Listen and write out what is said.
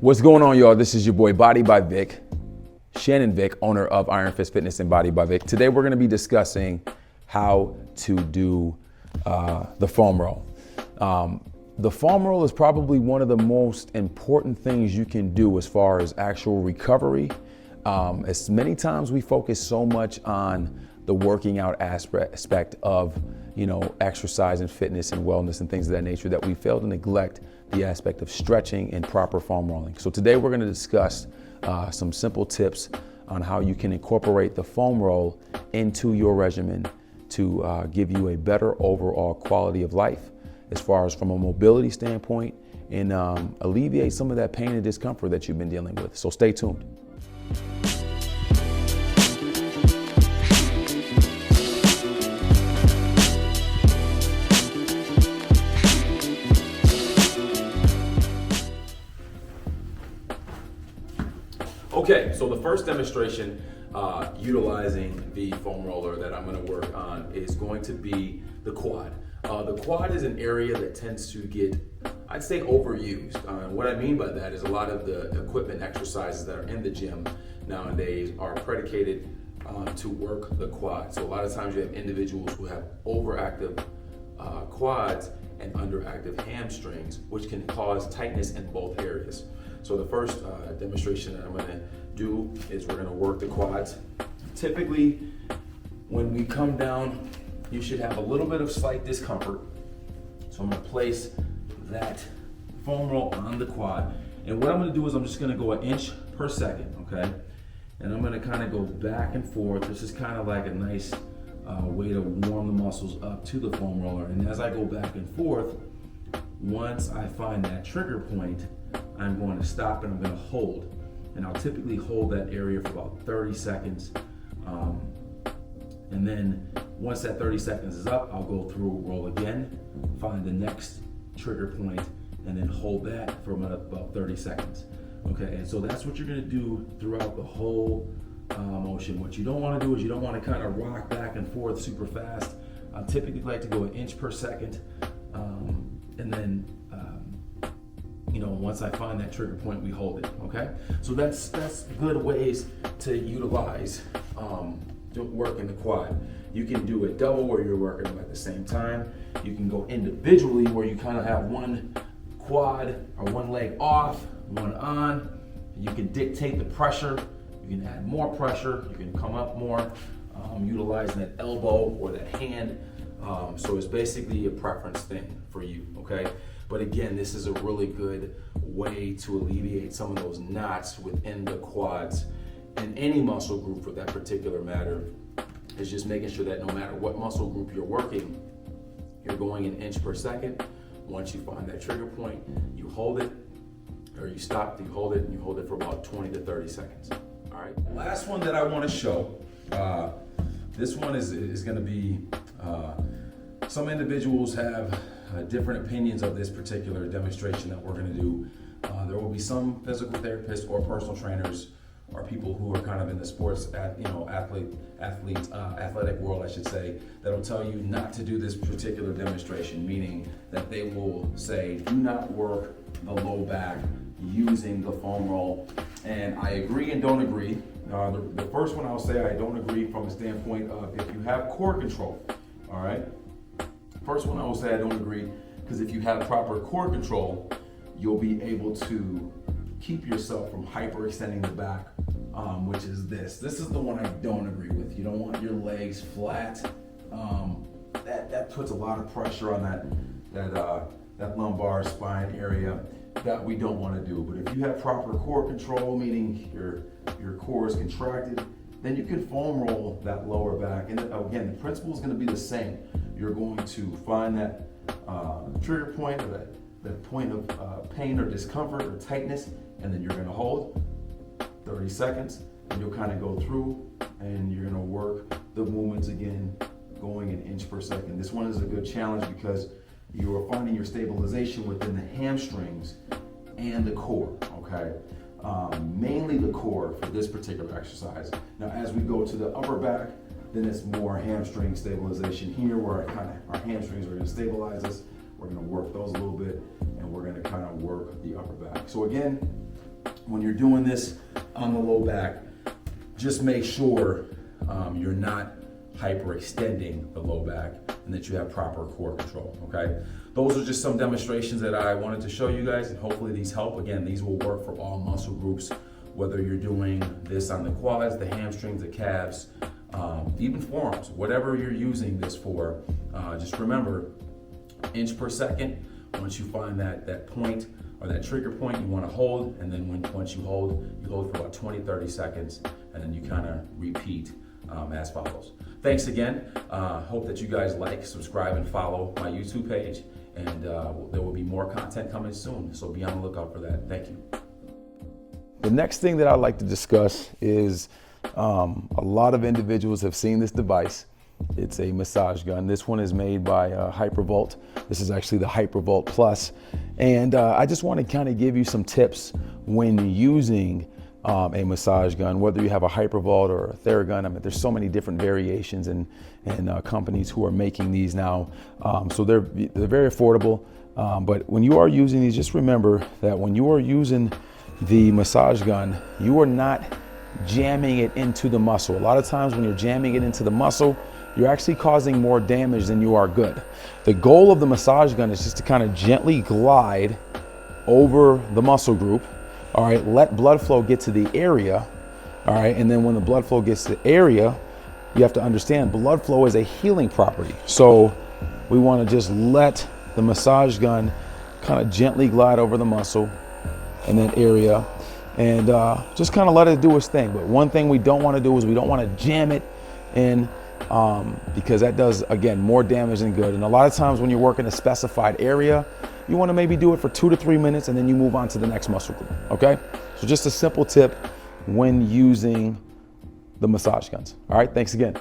What's going on, y'all? This is your boy Body by Vic, Shannon Vic, owner of Iron Fist Fitness and Body by Vic. Today we're going to be discussing how to do the foam roll. The foam roll is probably one of the most important things you can do as far as actual recovery. As many times we focus so much on the working out aspect of, exercise and fitness and wellness and things of that nature that we fail to neglect the aspect of stretching and proper foam rolling. So today we're going to discuss some simple tips on how you can incorporate the foam roll into your regimen to give you a better overall quality of life as far as from a mobility standpoint and alleviate some of that pain and discomfort that you've been dealing with. So stay tuned. Okay, so the first demonstration utilizing the foam roller that I'm going to work on is going to be the quad. The quad is an area that tends to get, I'd say, overused. What I mean by that is a lot of the equipment exercises that are in the gym nowadays are predicated to work the quad. So a lot of times you have individuals who have overactive quads and underactive hamstrings, which can cause tightness in both areas. So the first demonstration that I'm going to do is we're going to work the quads. Typically, when we come down, you should have a little bit of slight discomfort. So I'm going to place that foam roll on the quad. And what I'm going to do is I'm just going to go 1 inch per second, okay? And I'm going to kind of go back and forth. This is kind of like a nice way to warm the muscles up to the foam roller. And as I go back and forth, once I find that trigger point, I'm going to stop and I'm going to hold. And I'll typically hold that area for about 30 seconds. And then once that 30 seconds is up, I'll go through, roll again, find the next trigger point, and then hold that for about 30 seconds. Okay, and so that's what you're going to do throughout the whole motion. What you don't want to do is you don't want to kind of rock back and forth super fast. I typically like to go 1 inch per second. And then once I find that trigger point, we hold it, okay? So that's good ways to utilize working the quad. You can do it double where you're working them at the same time. You can go individually where you kind of have one quad or one leg off, one on. You can dictate the pressure. You can add more pressure. You can come up more, utilizing that elbow or that hand. So it's basically a preference thing for you, okay? But again, this is a really good way to alleviate some of those knots within the quads and any muscle group for that particular matter. Is just making sure that no matter what muscle group you're working, you're going 1 inch per second. Once you find that trigger point, you hold it, or you stop, you hold it, and you hold it for about 20 to 30 seconds. All right. Last one that I want to show. This one is going to be, some individuals have different opinions of this particular demonstration that we're going to do. There will be some physical therapists or personal trainers or people who are kind of in the sports, athletic world, I should say, that'll tell you not to do this particular demonstration, meaning that they will say, do not work the low back using the foam roll. And I agree and don't agree. The first one I'll say I don't agree from the standpoint of if you have core control, all right? First one I will say I don't agree, because if you have proper core control, you'll be able to keep yourself from hyperextending the back, which is this. This is the one I don't agree with. You don't want your legs flat. That puts a lot of pressure on that lumbar spine area that we don't want to do. But if you have proper core control, meaning your core is contracted, then you can foam roll that lower back. And again, the principle is going to be the same. You're going to find that trigger point, or that point of pain or discomfort or tightness, and then you're going to hold 30 seconds, and you'll kind of go through, and you're going to work the movements again, going 1 inch per second. This one is a good challenge because you are finding your stabilization within the hamstrings and the core, okay? Mainly the core for this particular exercise. Now, as we go to the upper back, then it's more hamstring stabilization here, where our hamstrings are going to stabilize us. We're going to work those a little bit, and we're going to kind of work the upper back. So again, when you're doing this on the low back, just make sure you're not hyperextending the low back and that you have proper core control, okay? Those are just some demonstrations that I wanted to show you guys, and hopefully these help. Again, these will work for all muscle groups, whether you're doing this on the quads, the hamstrings, the calves, even forearms, whatever you're using this for. Just remember, inch per second. Once you find that point or that trigger point, you want to hold, and then once you hold for about 20-30 seconds, and then you kind of repeat as follows. Thanks again. Hope that you guys like, subscribe, and follow my YouTube page, and there will be more content coming soon, so be on the lookout for that. Thank you. The next thing that I'd like to discuss is a lot of individuals have seen this device. It's a massage gun. This one is made by Hypervolt. This is actually the Hypervolt Plus. And I just want to kind of give you some tips when using a massage gun, whether you have a Hypervolt or a Theragun. I mean, there's so many different variations and companies who are making these now. So they're very affordable. But when you are using these, just remember that when you are using the massage gun, you are not jamming it into the muscle. A lot of times when you're jamming it into the muscle, you're actually causing more damage than you are good. The goal of the massage gun is just to kind of gently glide over the muscle group, all right, let blood flow get to the area, all right, and then when the blood flow gets to the area, you have to understand blood flow is a healing property. So we want to just let the massage gun kind of gently glide over the muscle in that area, and just kind of let it do its thing. But one thing we don't want to do is we don't want to jam it in, because that does, again, more damage than good. And a lot of times when you're working a specified area, you want to maybe do it for 2 to 3 minutes and then you move on to the next muscle group, okay? So just a simple tip when using the massage guns. All right, thanks again.